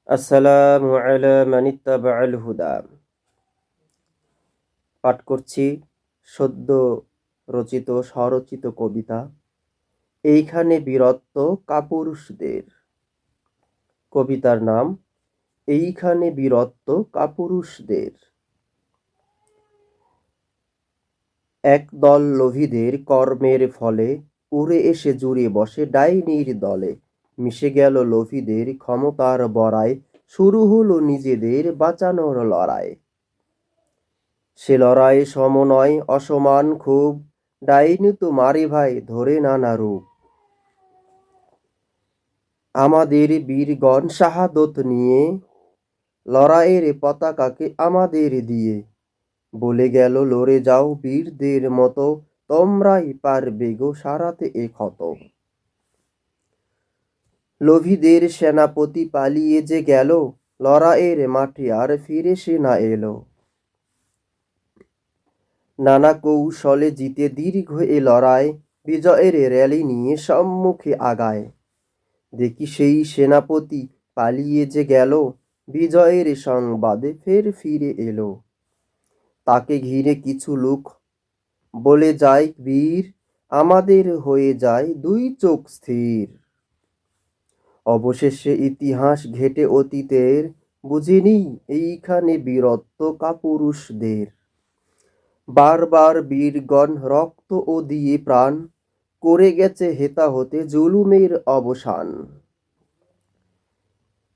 আসসালামু আলা মানিত্তাবা'আল হুদা। পাঠ করছি সদ্য রচিত স্বরচিত কবিতা এইখানে বীরত্ব কাপুরুষদের। কবিতার নাম এইখানে বীরত্ব কাপুরুষদের। একদল লোভীদের কর্মের ফলে উড়ে এসে জুড়ে বসে ডাইনির দলে। মিশে গেল লোভীদের ক্ষমতার বড়াই, শুরু হলো নিজেদের বাঁচানোর লড়াই। সে লড়াই সম নয় অসমান খুব, ডাইনি তো মারে ভাই ধরে নানা রূপ। আমাদের বীরগণ শাহাদত নিয়ে লড়াইয়ের পতাকাকে আমাদের দিয়ে বলে গেল লড়ে যাও বীরদের মতো, তোমরাই পারবে গো সারাতে এ ক্ষত। লোভীদের সেনাপতি পালিয়ে যে গেল, লড়াইয়ের মাঠে আর ফিরে সে না এলো। নানা কৌশলে জিতে দীর্ঘ এ লড়াই, বিজয়ের র্যালি নিয়ে সম্মুখে আগায়। দেখি সেই সেনাপতি পালিয়ে যে গেল, বিজয়ের সংবাদে ফের ফিরে এলো। তাকে ঘিরে কিছু লোক বলে যায় বীর, আমাদের হয়ে যায় দুই চোখ স্থির। অবশেষে ইতিহাস ঘেটে অতীতের, বুঝিনি এইখানে বীরত্ব কাপুরুষদের। বারবার বীরগণ রক্ত ও দিয়ে প্রাণ করে গেছে হেতা হতে জুলুমের অবসান।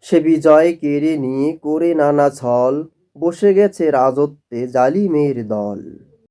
সে বিজয় কেড়ে নিয়ে করে নানা ছল, বসে গেছে রাজত্বে জালিমের দল।